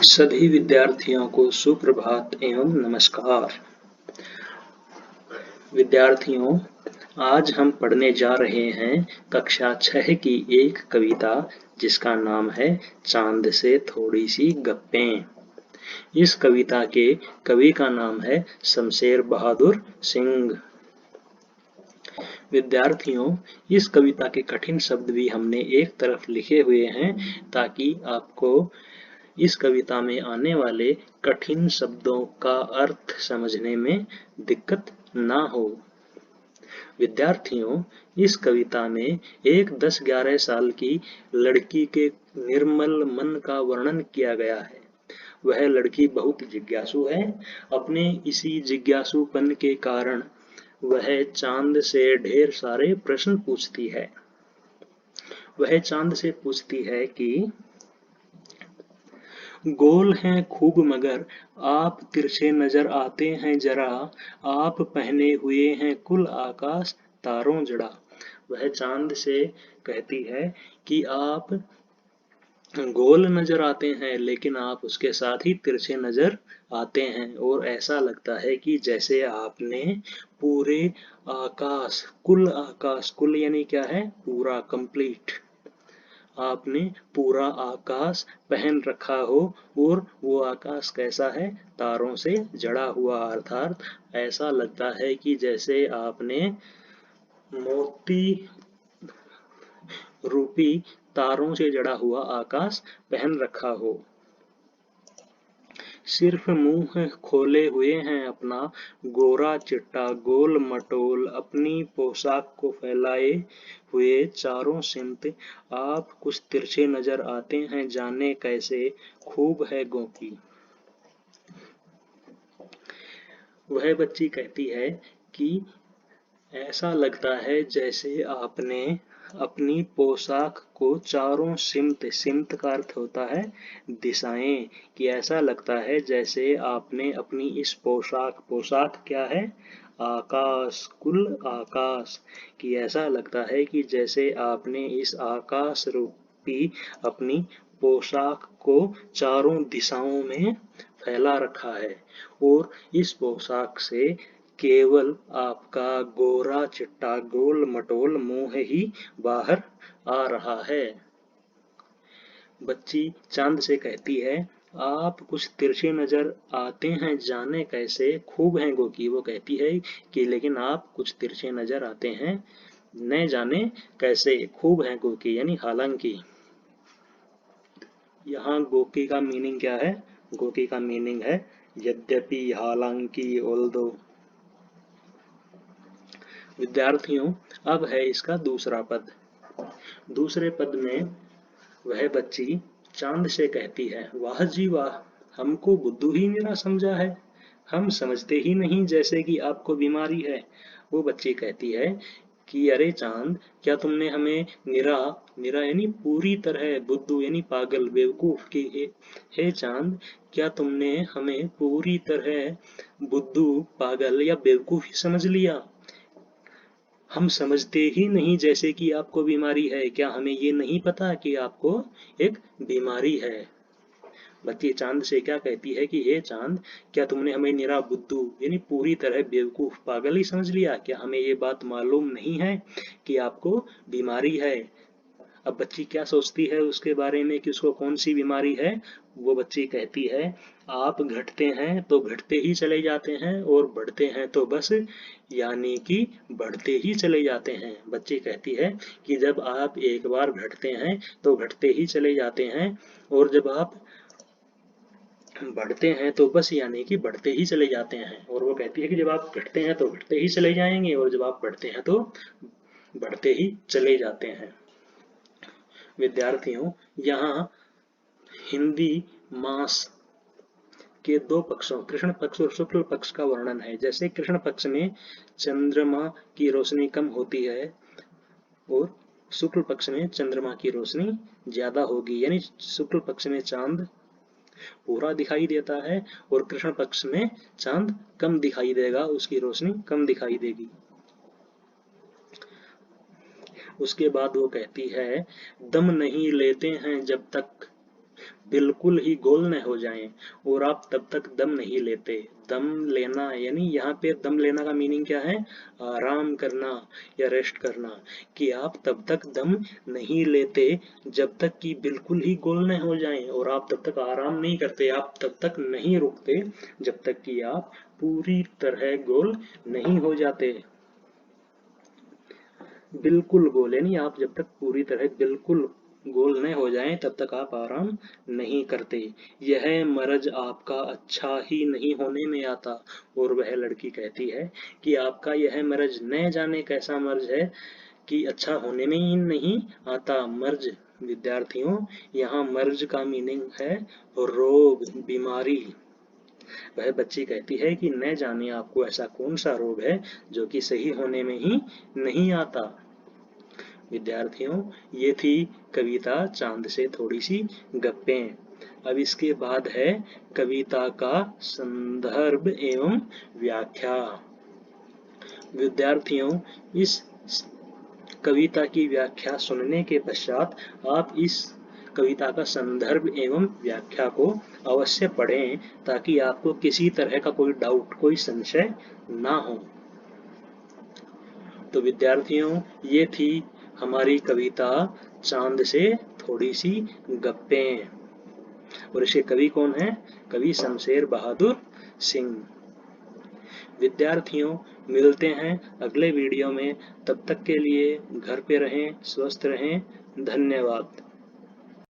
सभी विद्यार्थियों को सुप्रभात एवं नमस्कार। विद्यार्थियों, आज हम पढ़ने जा रहे हैं कक्षा 6 की एक कविता जिसका नाम है चांद से थोड़ी सी गप्पें। इस कविता के कवि का नाम है शमशेर बहादुर सिंह। विद्यार्थियों, इस कविता के कठिन शब्द भी हमने एक तरफ लिखे हुए हैं ताकि आपको इस कविता में आने वाले कठिन शब्दों का अर्थ समझने में दिक्कत ना हो। विद्यार्थियों, इस कविता में एक 10-11 साल की लड़की के निर्मल मन का वर्णन किया गया है। वह लड़की बहुत जिज्ञासु है। अपने इसी जिज्ञासुपन के कारण वह चांद से ढेर सारे प्रश्न पूछती है। वह चांद से पूछती है कि गोल हैं खूब मगर आप तिरछे नजर आते हैं जरा, आप पहने हुए हैं कुल आकाश तारों जड़ा। वह चांद से कहती है कि आप गोल नजर आते हैं लेकिन आप उसके साथ ही तिरछे नजर आते हैं और ऐसा लगता है कि जैसे आपने पूरे आकाश कुल यानी क्या है, पूरा कंप्लीट, आपने पूरा आकाश पहन रखा हो और वो आकाश कैसा है, तारों से जड़ा हुआ, अर्थात ऐसा लगता है कि जैसे आपने मोती रूपी तारों से जड़ा हुआ आकाश पहन रखा हो। सिर्फ मुंह खोले हुए हैं अपना गोरा चिट्टा गोल मटोल, अपनी पोशाक को फैलाए हुए चारों सिमत, आप कुछ तिरछे नजर आते हैं जाने कैसे खूब है गोपी। वह बच्ची कहती है कि ऐसा लगता है जैसे आपने अपनी पोशाक को चारों सिमत का अर्थ होता है दिशाएं, कि ऐसा लगता है जैसे आपने अपनी इस पोशाक क्या है, आकाश, कुल आकाश, कि ऐसा लगता है कि जैसे आपने इस आकाश रूपी अपनी पोशाक को चारों दिशाओं में फैला रखा है और इस पोशाक से केवल आपका गोरा चिट्टा गोल मटोल मुंह ही बाहर आ रहा है। बच्ची चांद से कहती है, आप कुछ तिरछे नजर आते हैं जाने कैसे खूब हैं गोकी। वो कहती है कि लेकिन आप कुछ तिरछे नजर आते हैं न जाने कैसे खूब हैं गोकी, यानी हालांकि। यहाँ गोकी का मीनिंग क्या है? गोकी का मीनिंग है यद्यपि, हालांकि, ऑल्दो। विद्यार्थियों, अब है इसका दूसरा पद। दूसरे पद में वह बच्ची चांद से कहती है, वाह जी वाह, हमको बुद्धू ही मेरा समझा है, हम समझते ही नहीं जैसे कि आपको बीमारी है। वो बच्ची कहती है कि अरे चांद, क्या तुमने हमें निरा यानी पूरी तरह, बुद्धू यानी पागल बेवकूफ की, हे चांद, क्या तुमने हमें पूरी तरह बुद्धू पागल या बेवकूफ ही समझ लिया? हम समझते ही नहीं जैसे कि आपको बीमारी है। क्या हमें ये नहीं पता कि आपको एक बीमारी है? बच्ची चांद से क्या कहती है कि हे चांद, क्या तुमने हमें निरा बुद्धू यानी पूरी तरह बेवकूफ पागल ही समझ लिया? क्या हमें ये बात मालूम नहीं है कि आपको बीमारी है? अब बच्ची क्या सोचती है उसके बारे में कि उसको कौन सी बीमारी है? वो बच्ची कहती है, आप घटते हैं तो घटते ही चले जाते हैं और बढ़ते हैं तो बस यानी कि बढ़ते ही चले जाते हैं। बच्ची कहती है कि जब आप एक बार घटते हैं तो घटते ही चले जाते हैं और जब आप बढ़ते हैं तो बस यानी कि बढ़ते ही चले जाते हैं। और वो कहती है कि जब आप घटते हैं तो घटते ही चले जाएंगे और जब आप बढ़ते हैं तो बढ़ते ही चले जाते हैं। विद्यार्थियों, यहाँ हिंदी मास के दो पक्षों, कृष्ण पक्ष और शुक्ल पक्ष का वर्णन है। जैसे कृष्ण पक्ष में चंद्रमा की रोशनी कम होती है और शुक्ल पक्ष में चंद्रमा की रोशनी ज्यादा होगी, यानी शुक्ल पक्ष में चांद पूरा दिखाई देता है और कृष्ण पक्ष में चांद कम दिखाई देगा, उसकी रोशनी कम दिखाई देगी। उसके बाद वो कहती है, दम नहीं लेते हैं जब तक बिल्कुल ही गोल न हो जाएं और आप तब तक दम नहीं लेते। दम लेना यानी यहाँ पे दम लेना का मीनिंग क्या है? आराम करना या रेस्ट करना, कि आप तब तक दम नहीं लेते जब तक कि बिल्कुल ही गोल न हो जाएं, और आप तब तक आराम नहीं करते, आप तब तक नहीं रुकते जब तक कि आप पूरी तरह गोल नहीं हो जाते। बिल्कुल गोल यानी आप जब तक पूरी तरह बिल्कुल गोल न हो जाएं तब तक आप आराम नहीं करते। यह मर्ज आपका अच्छा ही नहीं होने में आता। और वह लड़की कहती है कि आपका यह मर्ज न जाने कैसा मर्ज है कि अच्छा होने में ही नहीं आता। मर्ज विद्यार्थियों, यहाँ मर्ज का मीनिंग है रोग, बीमारी। वह बच्ची कहती है कि न जाने आपको ऐसा कौन सा रोग है जो कि सही होने में ही नहीं आता। विद्यार्थियों, ये थी कविता चांद से थोड़ी सी गप्पें। अब इसके बाद है कविता का संदर्भ एवं व्याख्या। विद्यार्थियों, इस कविता की व्याख्या सुनने के पश्चात आप इस कविता का संदर्भ एवं व्याख्या को अवश्य पढ़ें ताकि आपको किसी तरह का कोई डाउट, कोई संशय ना हो। तो विद्यार्थियों, ये थी हमारी कविता चांद से थोड़ी सी गप्पें। और इसके कवि कौन है? कवि शमशेर बहादुर सिंह। विद्यार्थियों, मिलते हैं अगले वीडियो में। तब तक के लिए घर पे रहें, स्वस्थ रहें। धन्यवाद।